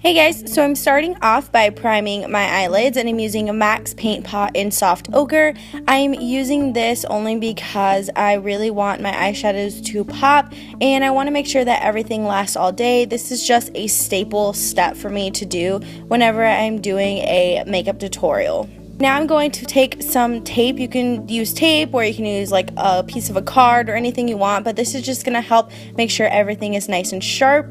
Hey guys, so I'm starting off by priming my eyelids, and I'm using a MAC's Paint Pot in Soft Ochre. I'm using this only because I really want my eyeshadows to pop, and I want to make sure that everything lasts all day. This is just a staple step for me to do whenever I'm doing a makeup tutorial. Now I'm going to take some tape. You can use tape or you can use like a piece of a card or anything you want, but this is just going to help make sure everything is nice and sharp.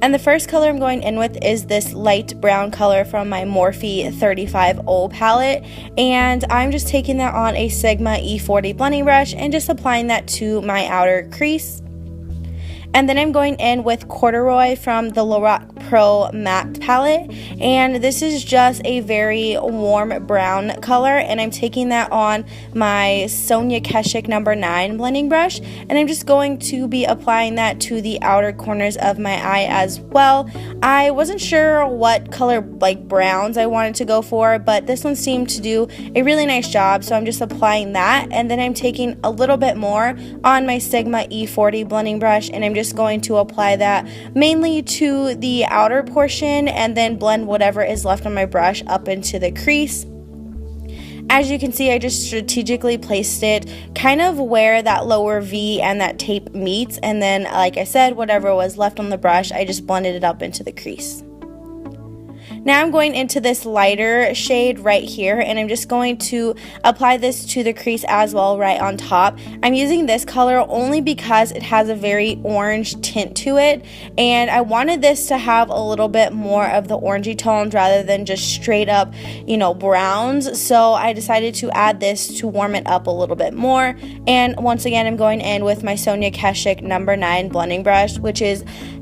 And the first color I'm going in with is this light brown color from my Morphe 35O palette. And I'm just taking that on a Sigma E40 blending brush and just applying that to my outer crease. And then I'm going in with Corduroy from the Lora Pro Matte palette, and this is just a very warm brown color, and I'm taking that on my xoxo number 9 blending brush, and I'm just going to be applying that to the outer corners of my eye as well. I wasn't sure what color like browns I wanted to go for, but this one seemed to do a really nice job, so I'm just applying that, and then I'm taking a little bit more on my Sigma E40 blending brush, and I'm just going to apply that mainly to the outer portion and then blend whatever is left on my brush up into the crease. As you can see, I just strategically placed it kind of where that lower V and that tape meets, and then like I said, whatever was left on the brush, I just blended it up into the crease. Now I'm going into this lighter shade right here, and I'm just going to apply this to the crease as well right on top. I'm using this color only because it has a very orange tint to it, and I wanted this to have a little bit more of the orangey tones rather than just straight up, browns. So I decided to add this to warm it up a little bit more. And once again, I'm going in with my xoxo number 9 blending brush, which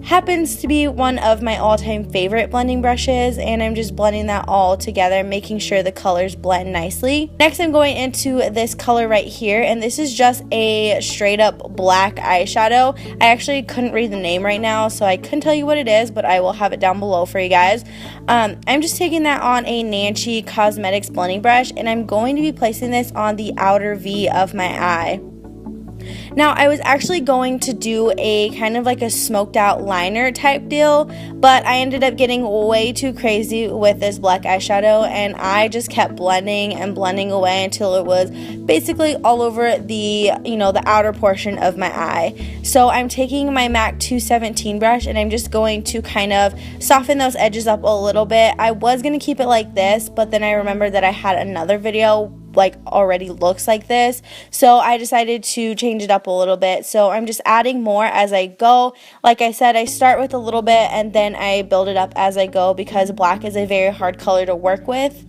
happens to be one of my all-time favorite blending brushes, and I'm just blending that all together, making sure the colors blend nicely. Next, I'm going into this color right here, and this is just a straight up black eyeshadow. I actually couldn't read the name right now, so I couldn't tell you what it is, but I will have it down below for you guys. I'm just taking that on a Nancy Cosmetics blending brush, and I'm going to be placing this on the outer V of my eye. Now, I was actually going to do a kind of like a smoked out liner type deal, but I ended up getting way too crazy with this black eyeshadow, and I just kept blending and blending away until it was basically all over the, the outer portion of my eye. So I'm taking my MAC 217 brush, and I'm just going to kind of soften those edges up a little bit. I was going to keep it like this, but then I remembered that I had another video already looks like this, so I decided to change it up a little bit. So I'm just adding more as I go. Like I said, I start with a little bit and then I build it up as I go because black is a very hard color to work with.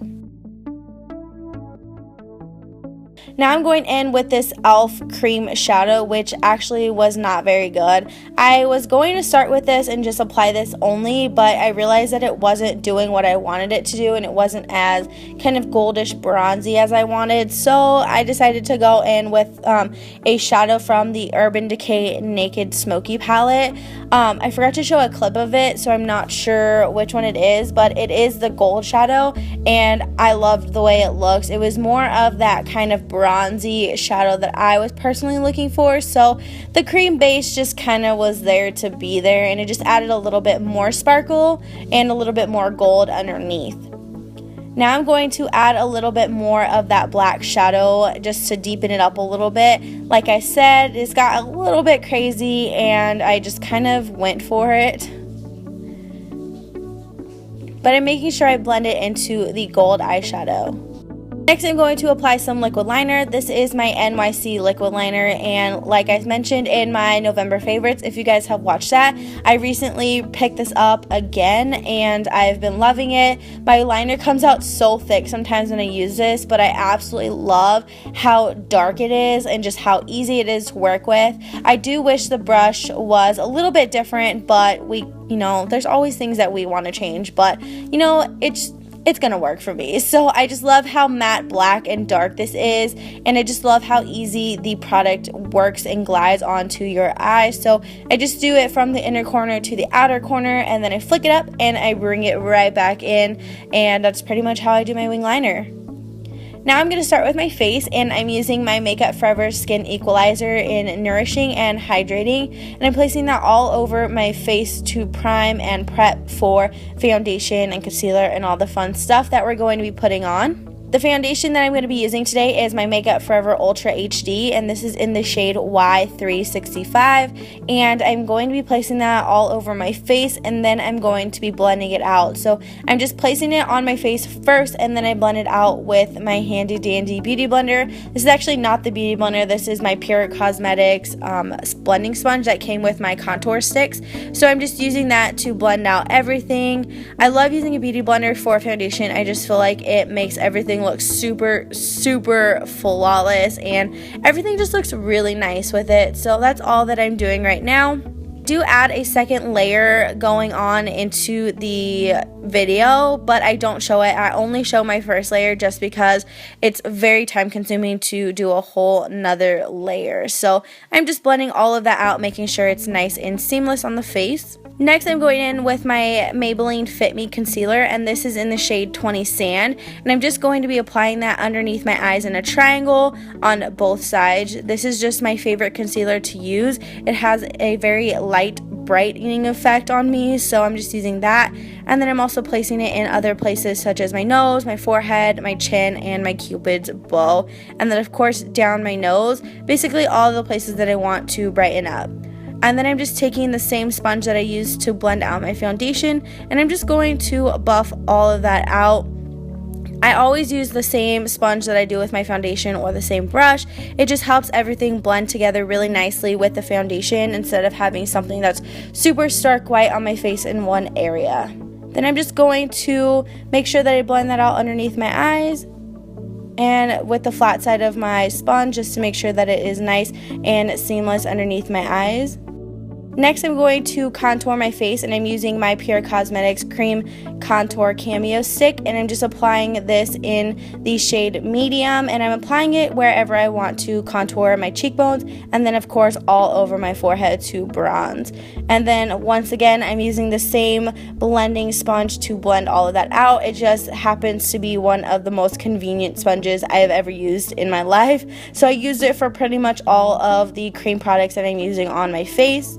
Now I'm going in with this e.l.f. cream shadow, which actually was not very good. I was going to start with this and just apply this only, but I realized that it wasn't doing what I wanted it to do, and it wasn't as kind of goldish bronzy as I wanted. So I decided to go in with a shadow from the Urban Decay Naked Smokey palette. I forgot to show a clip of it, so I'm not sure which one it is, but it is the gold shadow, and I loved the way it looks. It was more of that kind of bronzy shadow that I was personally looking for, so the cream base just kind of was there to be there, and it just added a little bit more sparkle and a little bit more gold underneath. Now I'm going to add a little bit more of that black shadow just to deepen it up a little bit. Like I said, it's got a little bit crazy, and I just kind of went for it. But I'm making sure I blend it into the gold eyeshadow. Next, I'm going to apply some liquid liner. This is my NYC Liquid Liner, and like I mentioned in my November favorites, if you guys have watched that, I recently picked this up again, and I've been loving it. My liner comes out so thick sometimes when I use this, but I absolutely love how dark it is and just how easy it is to work with. I do wish the brush was a little bit different, but there's always things that we want to change, but it's gonna work for me. So I just love how matte black and dark this is, and I just love how easy the product works and glides onto your eyes. So I just do it from the inner corner to the outer corner, and then I flick it up and I bring it right back in, and that's pretty much how I do my wing liner. Now I'm going to start with my face, and I'm using my Makeup Forever Skin Equalizer in Nourishing and Hydrating, and I'm placing that all over my face to prime and prep for foundation and concealer and all the fun stuff that we're going to be putting on. The foundation that I'm going to be using today is my Makeup Forever Ultra HD, and this is in the shade Y365, and I'm going to be placing that all over my face, and then I'm going to be blending it out. So I'm just placing it on my face first, and then I blend it out with my handy dandy beauty blender. This is actually not the beauty blender, this is my Pure Cosmetics blending sponge that came with my contour sticks. So I'm just using that to blend out everything. I love using a beauty blender for foundation. I just feel like it makes everything looks super flawless, and everything just looks really nice with it. So that's all that I'm doing right now. Do add a second layer going on into the video, but I don't show it. I only show my first layer just because it's very time consuming to do a whole nother layer. So I'm just blending all of that out, making sure it's nice and seamless on the face. Next, I'm going in with my Maybelline Fit Me Concealer, and this is in the shade 20 Sand, and I'm just going to be applying that underneath my eyes in a triangle on both sides. This is just my favorite concealer to use. It has a very light brightening effect on me, so I'm just using that, and then I'm also placing it in other places such as my nose, my forehead, my chin, and my Cupid's bow, and then of course down my nose, basically all the places that I want to brighten up. And then I'm just taking the same sponge that I used to blend out my foundation, and I'm just going to buff all of that out. I always use the same sponge that I do with my foundation or the same brush. It just helps everything blend together really nicely with the foundation instead of having something that's super stark white on my face in one area. Then I'm just going to make sure that I blend that out underneath my eyes and with the flat side of my sponge, just to make sure that it is nice and seamless underneath my eyes. Next, I'm going to contour my face, and I'm using my Pure Cosmetics Cream Contour Cameo Stick, and I'm just applying this in the shade Medium, and I'm applying it wherever I want to contour my cheekbones, and then of course all over my forehead to bronze. And then once again, I'm using the same blending sponge to blend all of that out. It just happens to be one of the most convenient sponges I have ever used in my life, so I used it for pretty much all of the cream products that I'm using on my face.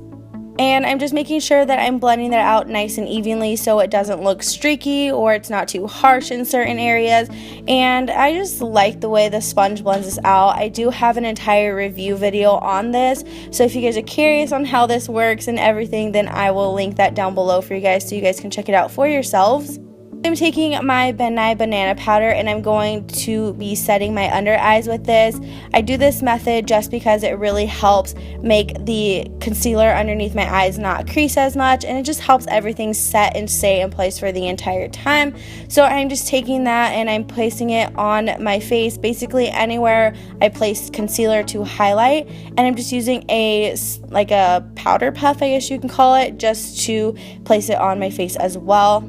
And I'm just making sure that I'm blending that out nice and evenly so it doesn't look streaky or it's not too harsh in certain areas. And I just like the way the sponge blends this out. I do have an entire review video on this, so if you guys are curious on how this works and everything, then I will link that down below for you guys so you guys can check it out for yourselves. I'm taking my Nye Banana Powder, and I'm going to be setting my under eyes with this. I do this method just because it really helps make the concealer underneath my eyes not crease as much, and it just helps everything set and stay in place for the entire time. So I'm just taking that and I'm placing it on my face, basically anywhere I place concealer to highlight, and I'm just using a powder puff, I guess you can call it, just to place it on my face as well.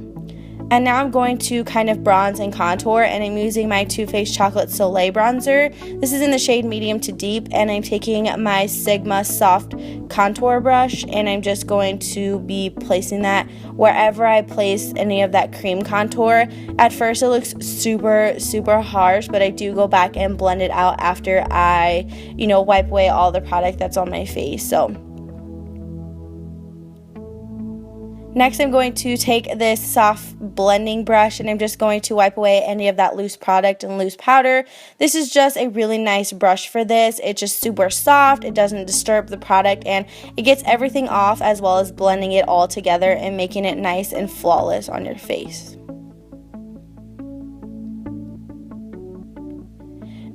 And now I'm going to kind of bronze and contour, and I'm using my Too Faced Chocolate Soleil bronzer. This is in the shade Medium to Deep, and I'm taking my Sigma Soft Contour brush, and I'm just going to be placing that wherever I place any of that cream contour. At first it looks super harsh, but I do go back and blend it out after I, wipe away all the product that's on my face. So next, I'm going to take this soft blending brush, and I'm just going to wipe away any of that loose product and loose powder. This is just a really nice brush for this. It's just super soft, it doesn't disturb the product, and it gets everything off as well as blending it all together and making it nice and flawless on your face.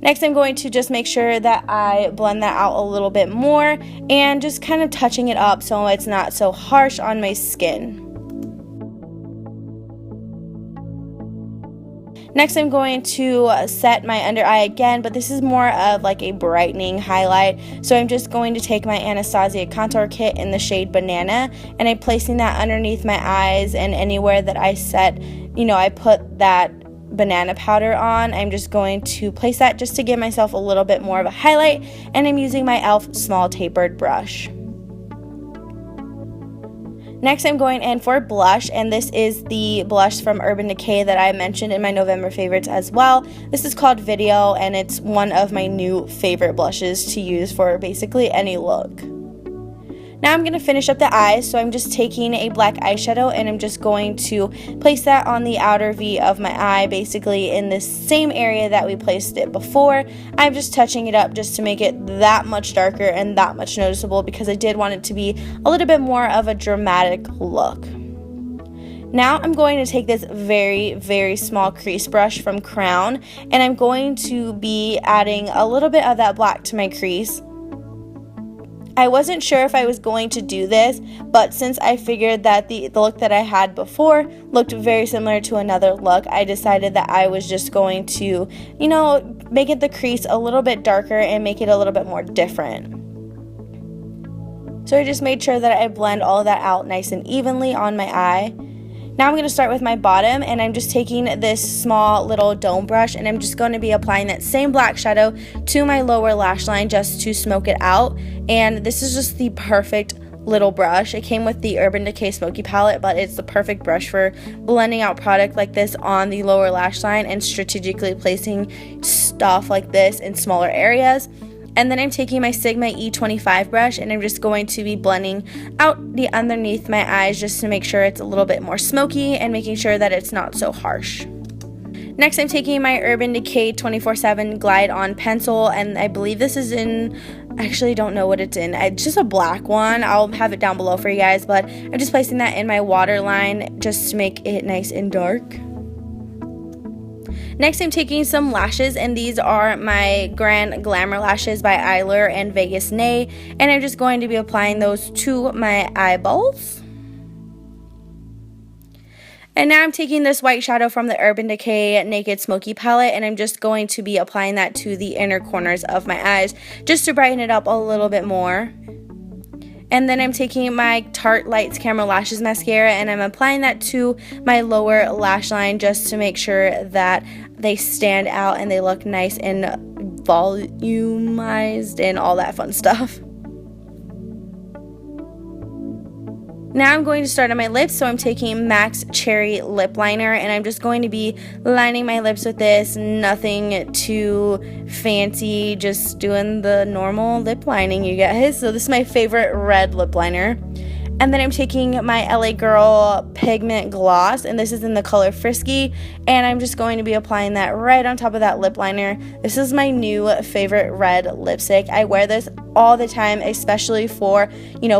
Next, I'm going to just make sure that I blend that out a little bit more and just kind of touching it up so it's not so harsh on my skin. Next, I'm going to set my under eye again, but this is more of like a brightening highlight. So I'm just going to take my Anastasia Contour Kit in the shade Banana, and I'm placing that underneath my eyes, and anywhere that I set, I put that banana powder on, I'm just going to place that just to give myself a little bit more of a highlight, and I'm using my e.l.f. small tapered brush. Next, I'm going in for blush, and this is the blush from Urban Decay that I mentioned in my November favorites as well. This is called Video, and it's one of my new favorite blushes to use for basically any look. Now I'm going to finish up the eyes, so I'm just taking a black eyeshadow and I'm just going to place that on the outer V of my eye, basically in the same area that we placed it before. I'm just touching it up just to make it that much darker and that much noticeable because I did want it to be a little bit more of a dramatic look. Now I'm going to take this very, very small crease brush from Crown and I'm going to be adding a little bit of that black to my crease. I wasn't sure if I was going to do this, but since I figured that the look that I had before looked very similar to another look, I decided that I was just going to, make it the crease a little bit darker and make it a little bit more different. So I just made sure that I blend all of that out nice and evenly on my eye. Now I'm going to start with my bottom, and I'm just taking this small little dome brush and I'm just going to be applying that same black shadow to my lower lash line just to smoke it out. And this is just the perfect little brush. It came with the Urban Decay Smokey palette, but it's the perfect brush for blending out product like this on the lower lash line and strategically placing stuff like this in smaller areas. And then I'm taking my Sigma E25 brush and I'm just going to be blending out the underneath my eyes just to make sure it's a little bit more smoky and making sure that it's not so harsh. Next, I'm taking my Urban Decay 24/7 Glide On pencil, and I believe this is in, I actually don't know what it's in. It's just a black one. I'll have it down below for you guys, but I'm just placing that in my waterline just to make it nice and dark. Next, I'm taking some lashes, and these are my Grand Glamour lashes by Eyelure and Vegas Nay, and I'm just going to be applying those to my eyeballs. And now I'm taking this white shadow from the Urban Decay Naked Smoky palette, and I'm just going to be applying that to the inner corners of my eyes just to brighten it up a little bit more. And then I'm taking my Tarte Lights Camera Lashes mascara and I'm applying that to my lower lash line just to make sure that they stand out and they look nice and volumized and all that fun stuff. Now I'm going to start on my lips, so I'm taking MAC's Cherry Lip Liner and I'm just going to be lining my lips with this. Nothing too fancy, just doing the normal lip lining, you guys. So this is my favorite red lip liner. And then I'm taking my LA Girl Pigment Gloss, and this is in the color Frisky, and I'm just going to be applying that right on top of that lip liner. This is my new favorite red lipstick. I wear this all the time, especially for,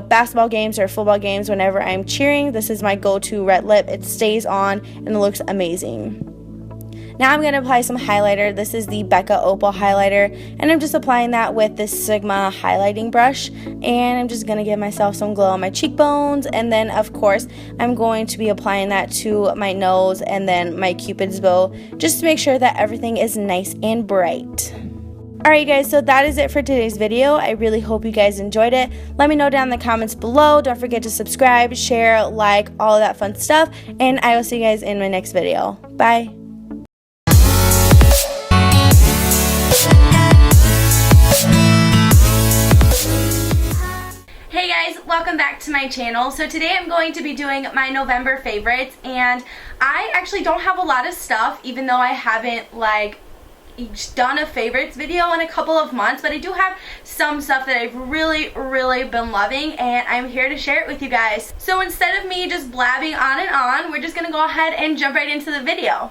basketball games or football games whenever I'm cheering. This is my go-to red lip. It stays on and it looks amazing. Now I'm going to apply some highlighter. This is the Becca Opal highlighter, and I'm just applying that with this Sigma highlighting brush, and I'm just going to give myself some glow on my cheekbones, and then of course I'm going to be applying that to my nose and then my Cupid's bow just to make sure that everything is nice and bright. Alright guys, so that is it for today's video. I really hope you guys enjoyed it. Let me know down in the comments below. Don't forget to subscribe, share, like, all of that fun stuff, and I will see you guys in my next video. Bye! Hey guys, welcome back to my channel. So today I'm going to be doing my November favorites, and I actually don't have a lot of stuff, even though I haven't done a favorites video in a couple of months, but I do have some stuff that I've really been loving, and I'm here to share it with you guys. So instead of me just blabbing on and on, we're just gonna go ahead and jump right into the video.